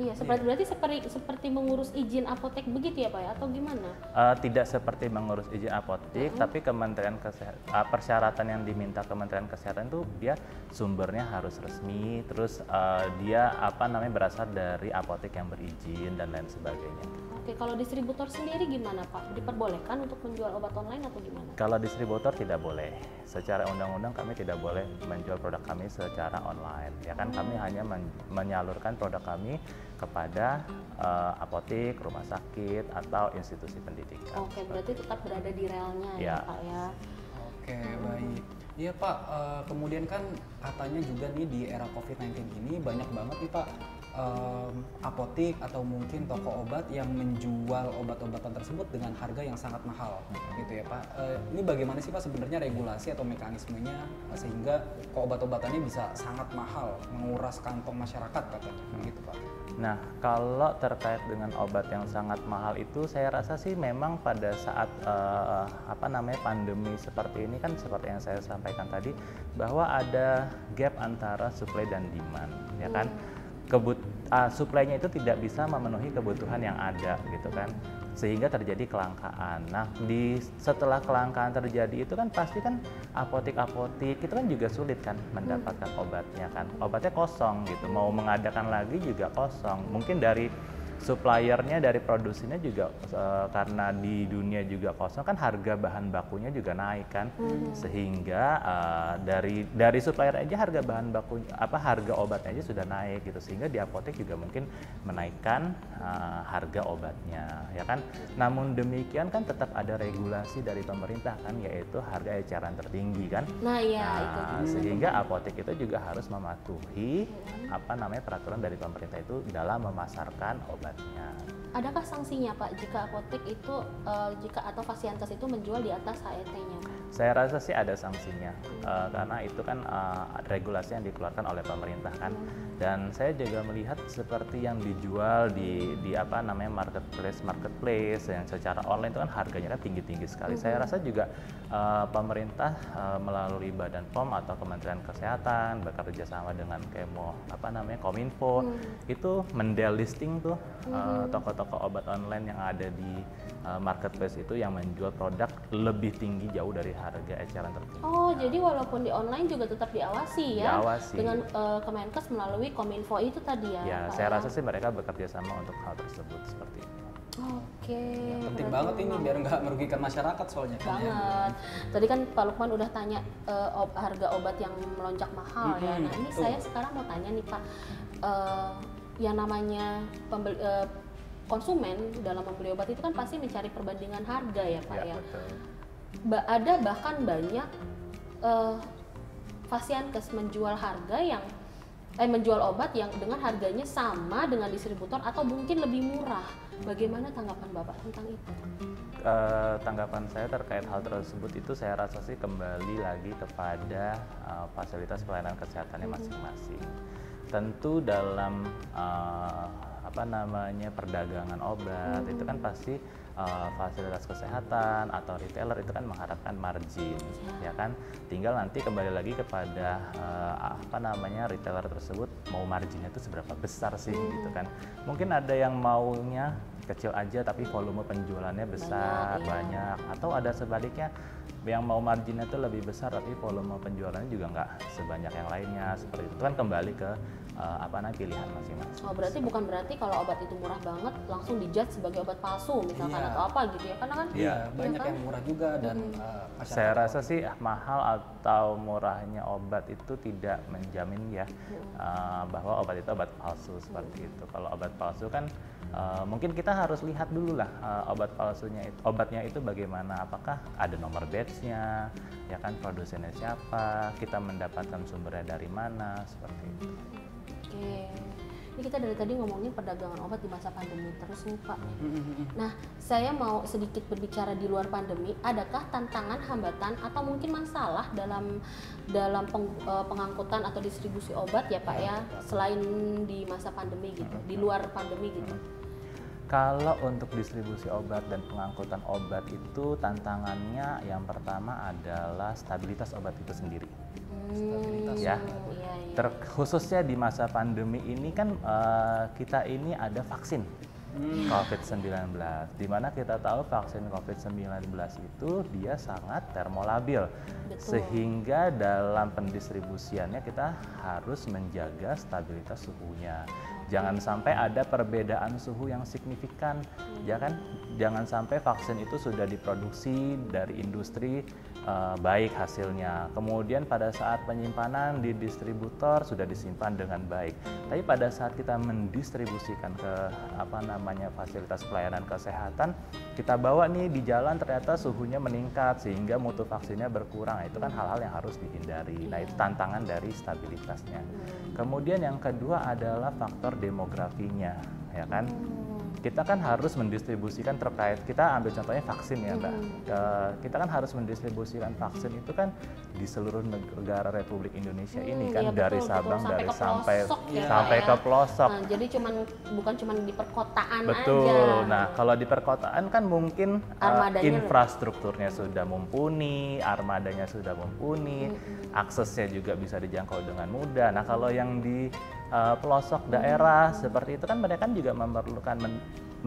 seperti mengurus izin apotek begitu ya Pak ya, atau gimana? Tidak seperti mengurus izin apotek, tapi Kementerian Kesehatan, persyaratan yang diminta Kementerian Kesehatan itu dia sumbernya harus resmi, terus dia berasal dari apotek yang berizin dan lain sebagainya. Oke, kalau distributor sendiri gimana Pak? Diperbolehkan untuk menjual obat online atau gimana? Kalau distributor tidak boleh. Secara undang-undang kami tidak boleh menjual produk kami secara online. Ya kan, kami hanya menyalurkan produk kami kepada apotek, rumah sakit, atau institusi pendidikan. Oke, berarti tetap berada di relnya ya Pak ya? Oke, baik. Iya Pak, kemudian kan katanya juga nih di era COVID-19 ini banyak banget nih Pak apotek atau mungkin toko obat yang menjual obat-obatan tersebut dengan harga yang sangat mahal gitu ya Pak. Ini bagaimana sih Pak sebenarnya regulasi atau mekanismenya sehingga obat-obatannya bisa sangat mahal, menguras kantong masyarakat katanya gitu Pak. Nah, kalau terkait dengan obat yang sangat mahal itu saya rasa sih memang pada saat pandemi seperti ini kan seperti yang saya sampaikan tadi bahwa ada gap antara supply dan demand, ya kan? Suplainya itu tidak bisa memenuhi kebutuhan yang ada gitu kan, sehingga terjadi kelangkaan. Nah, setelah kelangkaan terjadi itu kan pasti kan apotek-apotek itu kan juga sulit kan mendapatkan obatnya kan, obatnya kosong gitu, mau mengadakan lagi juga kosong. Mungkin dari suppliernya, dari produsennya juga karena di dunia juga kosong kan, harga bahan bakunya juga naik kan, sehingga dari supplier aja harga bahan baku harga obatnya aja sudah naik gitu, sehingga di apotek juga mungkin menaikkan harga obatnya ya kan. Namun demikian kan tetap ada regulasi dari pemerintah kan, yaitu harga eceran tertinggi kan. Itu sehingga apotek itu juga harus mematuhi peraturan dari pemerintah itu dalam memasarkan obat. Adakah sanksinya Pak jika apotek itu atau Fasiankes itu menjual di atas HET-nya? Saya rasa sih ada sanksinya karena itu kan regulasi yang dikeluarkan oleh pemerintah kan. Dan saya juga melihat seperti yang dijual di marketplace yang secara online itu kan harganya kan tinggi-tinggi sekali. Saya rasa juga pemerintah melalui Badan POM atau Kementerian Kesehatan bekerja sama dengan Kominfo itu mendelisting tuh toko-toko obat online yang ada di marketplace itu yang menjual produk lebih tinggi jauh dari harga eceran tertinggi. Jadi walaupun di online juga tetap diawasi ya? Diawasi. Dengan Kemenkes melalui Kominfo itu tadi ya? Ya, saya rasa sih mereka bekerja sama untuk hal tersebut seperti itu. Oke. Penting banget ini biar nggak merugikan masyarakat soalnya. Banget. Tadi kan Pak Lukman udah tanya harga obat yang melonjak mahal ya. Nah ini saya sekarang mau tanya nih Pak, yang namanya konsumen dalam membeli obat itu kan pasti mencari perbandingan harga ya Pak ya. Betul. Ada bahkan banyak Fasiankes menjual menjual obat yang dengan harganya sama dengan distributor atau mungkin lebih murah. Bagaimana tanggapan Bapak tentang itu? Tanggapan saya terkait hal tersebut itu saya rasa sih kembali lagi kepada fasilitas pelayanan kesehatannya masing-masing. Tentu dalam perdagangan obat itu kan pasti fasilitas kesehatan atau retailer itu kan mengharapkan margin ya kan, tinggal nanti kembali lagi kepada retailer tersebut mau marginnya itu seberapa besar sih gitu kan. Mungkin ada yang maunya kecil aja tapi volume penjualannya besar banyak, atau ada sebaliknya yang mau marginnya itu lebih besar tapi volume penjualannya juga nggak sebanyak yang lainnya. Seperti itu kan kembali ke pilihan masing-masing. Berarti bukan berarti kalau obat itu murah banget langsung dijudge sebagai obat palsu misalkan atau apa gitu ya, karena kan banyak yang murah juga dan saya rasa sih mahal atau murahnya obat itu tidak menjamin ya bahwa obat itu obat palsu seperti itu. Kalau obat palsu kan mungkin kita harus lihat dulu lah obatnya itu bagaimana, apakah ada nomor batch-nya ya kan, produsennya siapa, kita mendapatkan sumbernya dari mana, seperti itu. Oke, ini kita dari tadi ngomongin perdagangan obat di masa pandemi terus nih Pak. Nah, saya mau sedikit berbicara di luar pandemi. Adakah tantangan, hambatan, atau mungkin masalah dalam pengangkutan atau distribusi obat ya Pak ya, selain di masa pandemi gitu, di luar pandemi gitu? Kalau untuk distribusi obat dan pengangkutan obat itu tantangannya yang pertama adalah stabilitas obat itu sendiri. Khususnya di masa pandemi ini kan kita ini ada vaksin COVID-19, di mana kita tahu vaksin COVID-19 itu dia sangat termolabil. Sehingga dalam pendistribusiannya kita harus menjaga stabilitas suhunya. Jangan sampai ada perbedaan suhu yang signifikan, ya kan? Jangan sampai vaksin itu sudah diproduksi dari industri baik hasilnya, kemudian pada saat penyimpanan di distributor sudah disimpan dengan baik. Tapi pada saat kita mendistribusikan ke fasilitas pelayanan kesehatan, kita bawa nih di jalan ternyata suhunya meningkat sehingga mutu vaksinnya berkurang. Itu kan hal-hal yang harus dihindari. Nah, itu tantangan dari stabilitasnya. Kemudian yang kedua adalah faktor demografinya, ya kan? Kita kan harus mendistribusikan terkait, kita ambil contohnya vaksin ya Mbak, kita kan harus mendistribusikan vaksin itu kan di seluruh negara Republik Indonesia ini kan, iya, dari betul, Sabang betul. dari Sampai sampai ke pelosok. Nah, jadi bukan cuma di perkotaan betul. aja. Nah, kalau di perkotaan kan mungkin infrastrukturnya sudah mumpuni, armadanya sudah mumpuni, aksesnya juga bisa dijangkau dengan mudah. Nah, kalau yang di pelosok daerah seperti itu kan mereka kan juga memerlukan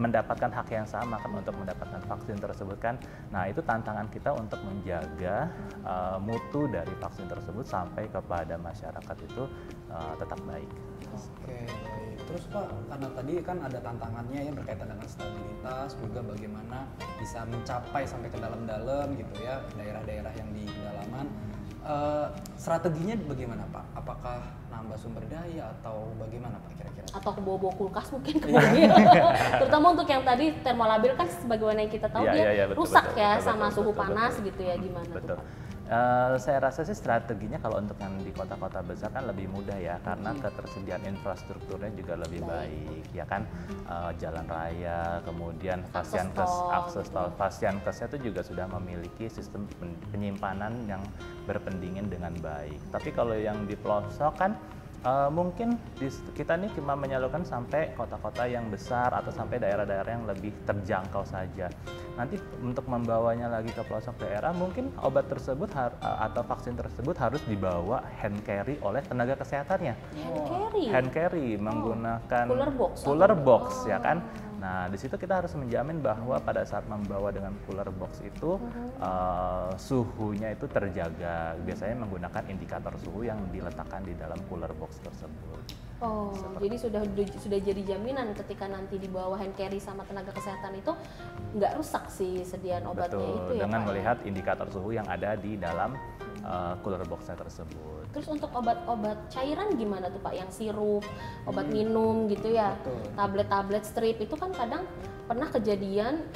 mendapatkan hak yang sama kan untuk mendapatkan vaksin tersebut kan. Nah, itu tantangan kita untuk menjaga mutu dari vaksin tersebut sampai kepada masyarakat itu tetap baik. Oke, baik. Terus Pak, karena tadi kan ada tantangannya yang berkaitan dengan stabilitas, juga bagaimana bisa mencapai sampai ke dalam-dalam gitu ya, daerah-daerah yang di pedalaman. Strateginya bagaimana Pak? Apakah nambah sumber daya atau bagaimana Pak kira-kira? Atau ke bawa kulkas mungkin terutama untuk yang tadi termolabil kan sebagaimana yang kita tahu dia rusak sama suhu panas gitu ya, gimana betul. tuh Pak? Saya rasa sih strateginya kalau untuk yang di kota-kota besar kan lebih mudah ya, karena ketersediaan infrastrukturnya juga lebih baik ya kan, jalan raya, kemudian akses tol, fasyankesnya itu juga sudah memiliki sistem penyimpanan yang berpendingin dengan baik. Tapi kalau yang di pelosok kan mungkin kita nih cuma menyalurkan sampai kota-kota yang besar atau sampai daerah-daerah yang lebih terjangkau saja. Nanti untuk membawanya lagi ke pelosok daerah, mungkin obat tersebut atau vaksin tersebut harus dibawa hand carry oleh tenaga kesehatannya. Hand carry menggunakan cooler box ya kan. Nah, di situ kita harus menjamin bahwa pada saat membawa dengan cooler box itu suhunya itu terjaga. Biasanya menggunakan indikator suhu yang diletakkan di dalam cooler box tersebut. Oh, jadi sudah jadi jaminan ketika nanti dibawa hand carry sama tenaga kesehatan itu nggak rusak sih sediaan obatnya. Betul, itu ya dengan Pak, melihat indikator suhu yang ada di dalam cooler box-nya tersebut. Terus untuk obat-obat cairan gimana tuh Pak? Yang sirup, obat minum gitu ya, tablet-tablet strip itu kan kadang pernah kejadian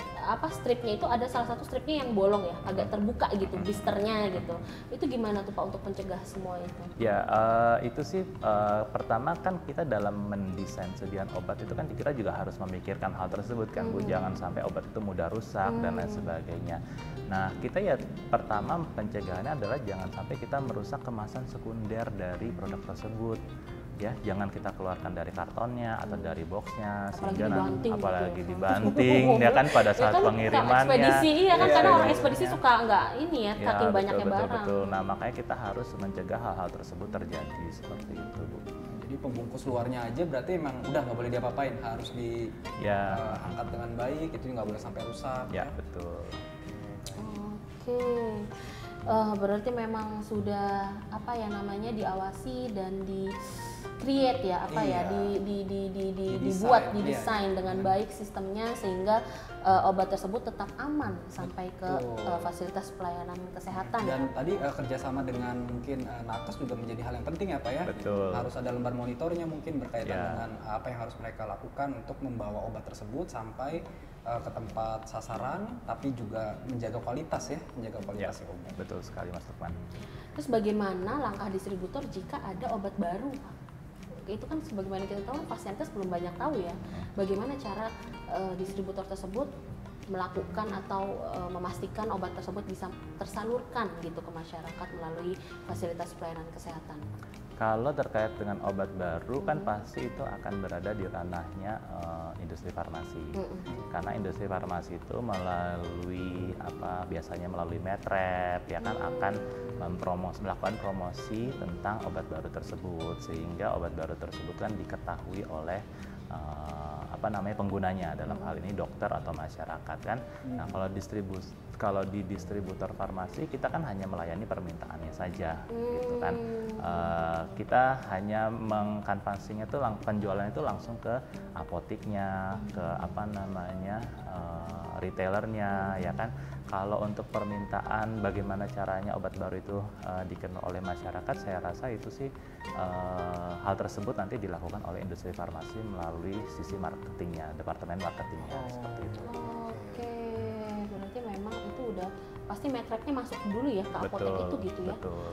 stripnya itu ada salah satu stripnya yang bolong ya, agak terbuka gitu, blisternya gitu. Itu gimana tuh Pak untuk mencegah semua itu? Ya, itu sih pertama kan kita dalam mendesain sediaan obat itu kan kita juga harus memikirkan hal tersebut kan Bu, jangan sampai obat itu mudah rusak dan lain sebagainya. Nah, kita ya pertama pencegahannya adalah jangan sampai kita merusak kemasan sekunder dari produk tersebut. Ya, jangan kita keluarkan dari kartonnya atau dari boxnya, sehingga apalagi dibanting ya kan pada saat pengirimannya. Ekspedisi iya kan, karena orang ekspedisi suka nggak ini ya, saking banyaknya barang. Betul. Nah, makanya kita harus mencegah hal-hal tersebut terjadi seperti itu Bu. Jadi pembungkus luarnya aja berarti emang udah nggak boleh diapa-apain, harus diangkat dengan baik, itu nggak boleh sampai rusak. Ya, betul. Oke. Berarti memang sudah diawasi dan di create ya dibuat, didesain dengan baik sistemnya sehingga obat tersebut tetap aman sampai ke fasilitas pelayanan kesehatan. Dan tadi kerjasama dengan mungkin nakes juga menjadi hal yang penting ya Pak ya. Betul. Harus ada lembar monitornya mungkin berkaitan dengan apa yang harus mereka lakukan untuk membawa obat tersebut sampai ke tempat sasaran, tapi juga menjaga kualitas obat. Betul sekali Mas Lukman. Terus bagaimana langkah distributor jika ada obat baru Pak? Itu kan sebagaimana kita tahu pasienkes belum banyak tahu ya. Bagaimana cara distributor tersebut melakukan atau memastikan obat tersebut bisa tersalurkan gitu ke masyarakat melalui fasilitas pelayanan kesehatan? Kalau terkait dengan obat baru kan pasti itu akan berada di ranahnya industri farmasi. Karena industri farmasi itu biasanya melalui Medrep ya kan akan melakukan promosi tentang obat baru tersebut, sehingga obat baru tersebut kan diketahui oleh penggunanya, dalam hal ini dokter atau masyarakat kan. Nah, kalau kalau di distributor farmasi kita kan hanya melayani permintaannya saja, gitu kan. Kita hanya mengkanvasinya tuh penjualan itu langsung ke apoteknya, ke retailernya, ya kan. Kalau untuk permintaan bagaimana caranya obat baru itu dikenal oleh masyarakat, saya rasa itu sih hal tersebut nanti dilakukan oleh industri farmasi melalui sisi marketingnya, departemen marketingnya, seperti itu. Oke, berarti memang itu udah pasti metreknya masuk dulu ya ke apotek itu gitu ya. Betul.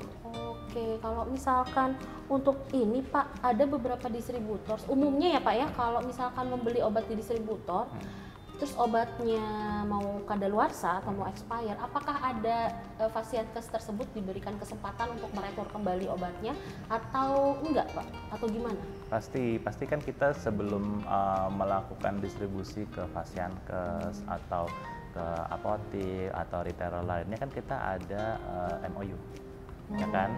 Oke, kalau misalkan untuk ini Pak, ada beberapa distributor, umumnya ya Pak ya, kalau misalkan membeli obat di distributor, terus obatnya mau kadaluarsa atau mau expire, apakah ada fasiankes tersebut diberikan kesempatan untuk meretur kembali obatnya atau enggak Pak? Atau gimana? Pasti kan kita sebelum melakukan distribusi ke fasiankes atau ke apotek atau retailer lainnya kan kita ada MOU. Ya kan,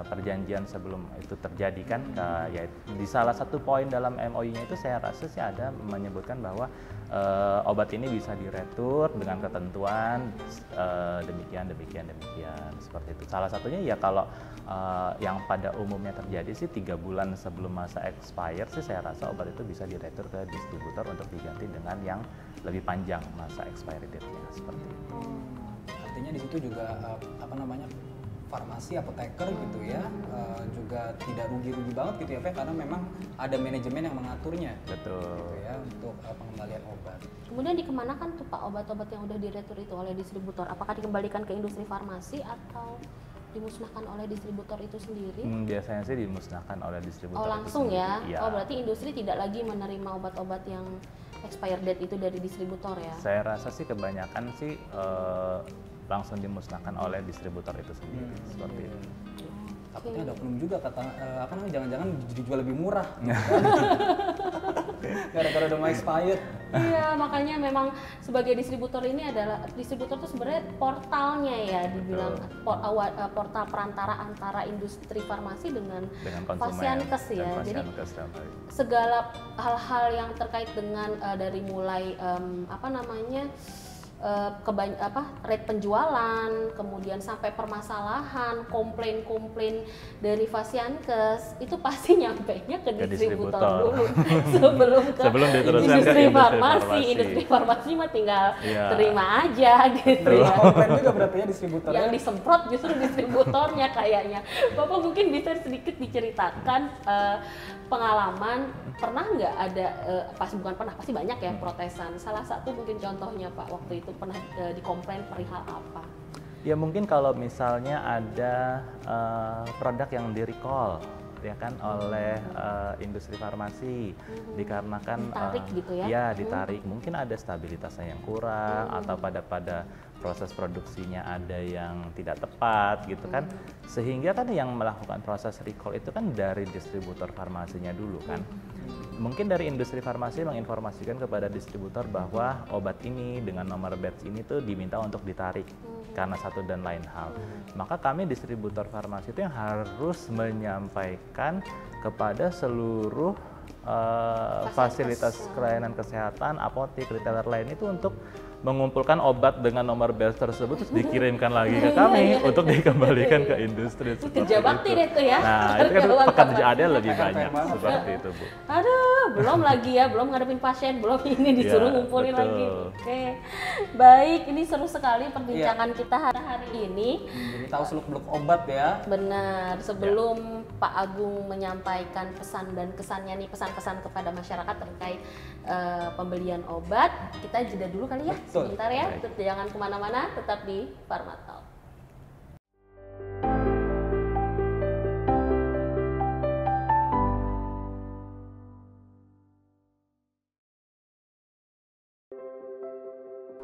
perjanjian sebelum itu terjadi kan, ya di salah satu poin dalam MOU-nya itu saya rasa sih ada menyebutkan bahwa obat ini bisa diretur dengan ketentuan demikian seperti itu. Salah satunya ya kalau yang pada umumnya terjadi sih 3 bulan sebelum masa expire sih saya rasa obat itu bisa diretur ke distributor untuk diganti dengan yang lebih panjang masa expiry date-nya, seperti itu. Artinya di situ juga farmasi, apoteker gitu ya, juga tidak rugi-rugi banget gitu ya Pak, karena memang ada manajemen yang mengaturnya. Betul. Gitu ya, untuk pengembalian obat. Kemudian dikemanakan tuh Pak obat-obat yang udah diretur itu oleh distributor? Apakah dikembalikan ke industri farmasi atau dimusnahkan oleh distributor itu sendiri? Biasanya sih dimusnahkan oleh distributor. Oh langsung ya? Ya. Oh berarti industri tidak lagi menerima obat-obat yang expired date itu dari distributor ya? Saya rasa sih kebanyakan sih langsung dimusnahkan oleh distributor itu sendiri, seperti itu. Takutnya ada oknum juga jangan-jangan dijual lebih murah gara-gara udah mau expired. Iya, makanya memang sebagai distributor ini adalah distributor itu sebenarnya portalnya ya, dibilang portal perantara antara industri farmasi dengan fasiankes ya. Jadi segala hal-hal yang terkait dengan dari mulai rate penjualan, kemudian sampai permasalahan, komplain dari fasiankes itu pasti nyampainya ke distributor dulu sebelum diteruskan ke industri farmasi. Industri farmasi mah tinggal terima aja gitu ya. Komplain juga berarti ya distributornya. Yang disemprot justru distributornya kayaknya. Bapak mungkin bisa sedikit diceritakan pengalaman, pernah nggak ada pasti banyak ya protesan. Salah satu mungkin contohnya Pak waktu itu pernah dikomplain perihal apa? Ya mungkin kalau misalnya ada produk yang di-recall ya kan oleh industri farmasi dikarenakan ditarik gitu ya? Ya ditarik, mungkin ada stabilitasnya yang kurang atau pada proses produksinya ada yang tidak tepat gitu kan, sehingga kan yang melakukan proses recall itu kan dari distributor farmasinya dulu kan. Mungkin dari industri farmasi menginformasikan kepada distributor bahwa obat ini dengan nomor batch ini tuh diminta untuk ditarik karena satu dan lain hal. Maka kami distributor farmasi itu yang harus menyampaikan kepada seluruh fasilitas pelayanan kesehatan, apotek, retailer lain itu untuk mengumpulkan obat dengan nomor batch tersebut terus dikirimkan lagi ke kami untuk dikembalikan ke industri. Kerja bakti deh tuh ya. Nah, itu kan pekerjaannya lebih banyak seperti itu, Bu. Aduh, belum lagi ya, belum ngadepin pasien, belum ini disuruh ngumpulin lagi. Oke. Baik, ini seru sekali perbincangan kita hari ini. Jadi tahu seluk-beluk obat ya. Benar. Sebelum Pak Agung menyampaikan pesan dan kesannya nih, pesan-pesan kepada masyarakat terkait pembelian obat, kita jeda dulu kali ya. Sebentar ya, jangan kemana-mana, tetap di Pharmatalk.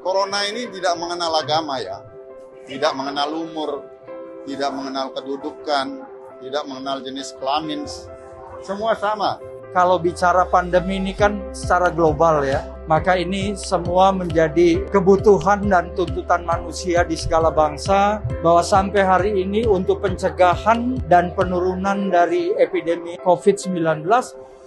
Corona ini tidak mengenal agama ya, tidak mengenal umur, tidak mengenal kedudukan, tidak mengenal jenis kelamin, semua sama. Kalau bicara pandemi ini kan secara global ya, maka ini semua menjadi kebutuhan dan tuntutan manusia di segala bangsa, bahwa sampai hari ini untuk pencegahan dan penurunan dari epidemi COVID-19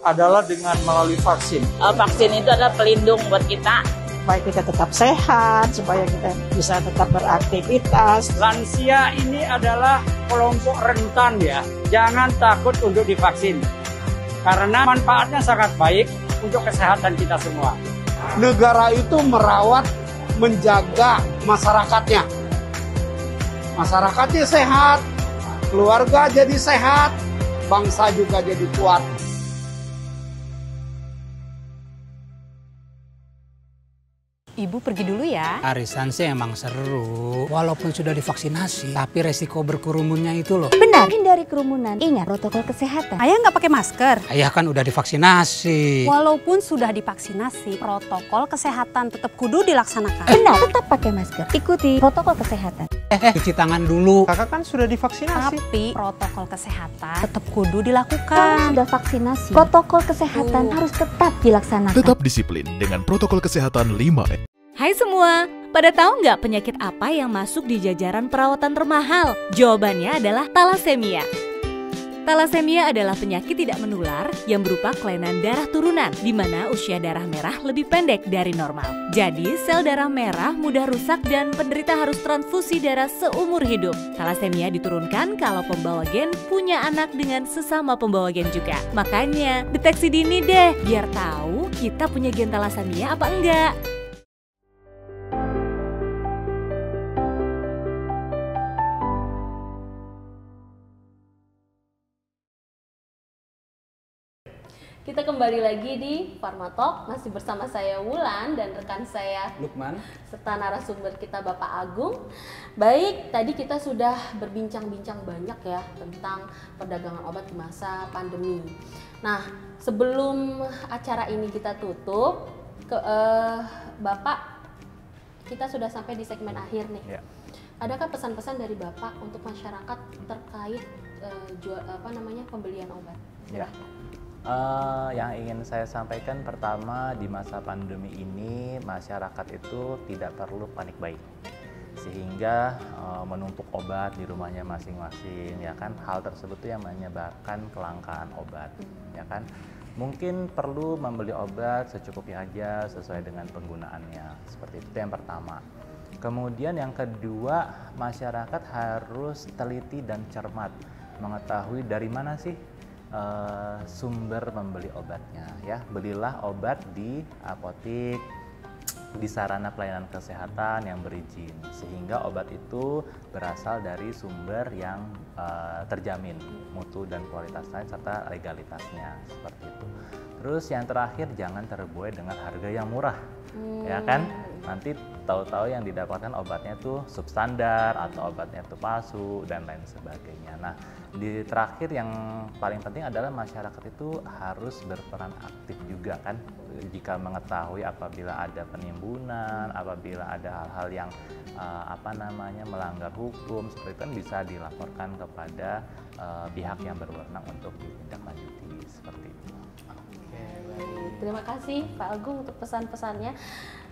adalah dengan melalui vaksin. Vaksin itu adalah pelindung buat kita supaya kita tetap sehat, supaya kita bisa tetap beraktivitas. Lansia ini adalah kelompok rentan ya. Jangan takut untuk divaksin. Karena manfaatnya sangat baik untuk kesehatan kita semua. Negara itu merawat, menjaga masyarakatnya. Masyarakatnya sehat, keluarga jadi sehat, bangsa juga jadi kuat. Ibu pergi dulu ya. Arisan sih emang seru. Walaupun sudah divaksinasi, tapi resiko berkerumunnya itu loh. Benar, hindari kerumunan. Ingat protokol kesehatan. Ayah nggak pakai masker. Ayah kan udah divaksinasi. Walaupun sudah divaksinasi, protokol kesehatan tetap kudu dilaksanakan. Benar, tetap pakai masker. Ikuti protokol kesehatan. Cuci tangan dulu. Kakak kan sudah divaksinasi. Tapi protokol kesehatan tetap kudu Kalau dilakukan. sudah vaksinasi, protokol kesehatan harus tetap dilaksanakan. Tetap disiplin dengan protokol kesehatan 5M. Hai semua, pada tahu nggak penyakit apa yang masuk di jajaran perawatan termahal? Jawabannya adalah talasemia. Talasemia adalah penyakit tidak menular yang berupa kelainan darah turunan, di mana usia darah merah lebih pendek dari normal. Jadi, sel darah merah mudah rusak dan penderita harus transfusi darah seumur hidup. Talasemia diturunkan kalau pembawa gen punya anak dengan sesama pembawa gen juga. Makanya, deteksi dini deh, biar tahu kita punya gen talasemia apa enggak. Kita kembali lagi di Pharmatalk, masih bersama saya Wulan dan rekan saya Lukman, serta narasumber kita Bapak Agung. Baik, tadi kita sudah berbincang-bincang banyak ya tentang perdagangan obat di masa pandemi. Nah, sebelum acara ini kita tutup, Bapak, kita sudah sampai di segmen akhir nih. Ya. Adakah pesan-pesan dari Bapak untuk masyarakat terkait pembelian obat? Ya. Yang ingin saya sampaikan pertama, di masa pandemi ini masyarakat itu tidak perlu panik buying sehingga menumpuk obat di rumahnya masing-masing, ya kan. Hal tersebut tuh yang menyebabkan kelangkaan obat, ya kan. Mungkin perlu membeli obat secukupnya aja sesuai dengan penggunaannya, seperti itu yang pertama. Kemudian yang kedua, masyarakat harus teliti dan cermat mengetahui dari mana sih sumber membeli obatnya, ya. Belilah obat di apotik, di sarana pelayanan kesehatan yang berizin, sehingga obat itu berasal dari sumber yang terjamin mutu dan kualitasnya serta legalitasnya, seperti itu. Terus yang terakhir, jangan terbuai dengan harga yang murah, ya kan. Nanti tahu-tahu yang didapatkan obatnya tuh substandar atau obatnya tuh palsu dan lain sebagainya. Nah, di terakhir yang paling penting adalah masyarakat itu harus berperan aktif juga kan, jika mengetahui apabila ada penimbunan, apabila ada hal-hal yang melanggar hukum, seperti itu kan bisa dilaporkan kepada pihak yang berwenang untuk ditindaklanjuti, seperti itu. Oke, baik. Terima kasih Pak Agung untuk pesan-pesannya.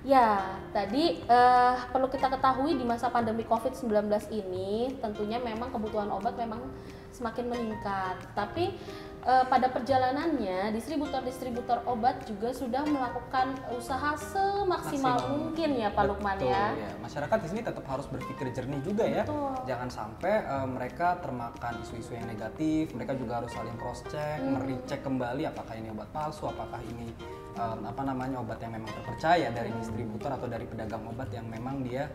Ya, tadi perlu kita ketahui di masa pandemi COVID-19 ini tentunya memang kebutuhan obat memang semakin meningkat. Tapi pada perjalanannya distributor-distributor obat juga sudah melakukan usaha semaksimal mungkin ya Pak Lukman ya. Masyarakat di sini tetap harus berpikir jernih juga ya. Jangan sampai mereka termakan isu-isu yang negatif. Mereka juga harus saling cross check, mericek kembali apakah ini obat palsu, apakah ini obat yang memang terpercaya dari distributor atau dari pedagang obat yang memang dia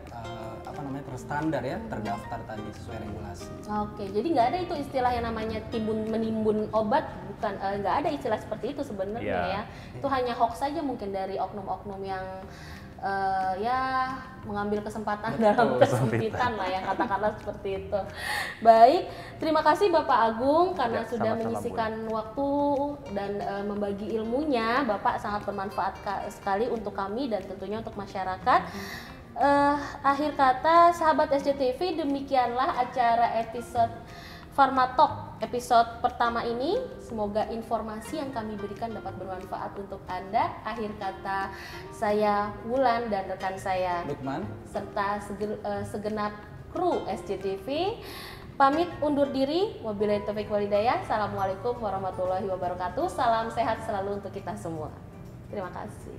terstandar ya, terdaftar tadi sesuai regulasi. Oke, jadi nggak ada itu istilah yang namanya menimbun obat, bukan, nggak ada istilah seperti itu sebenarnya ya. Itu hanya hoax saja mungkin dari oknum-oknum yang mengambil kesempatan dalam kesempitan lah ya, katakanlah seperti itu. Baik, terima kasih Bapak Agung karena sudah menyisikan waktu dan membagi ilmunya. Bapak sangat bermanfaat sekali untuk kami dan tentunya untuk masyarakat. Akhir kata sahabat SCTV, demikianlah acara episode Pharmatalk episode pertama ini. Semoga informasi yang kami berikan dapat bermanfaat untuk Anda. Akhir kata, saya Wulan dan rekan saya Lukman serta segenap kru SCTV pamit undur diri. Wabillahi taufiq wal hidayah. Assalamualaikum warahmatullahi wabarakatuh. Salam sehat selalu untuk kita semua. Terima kasih.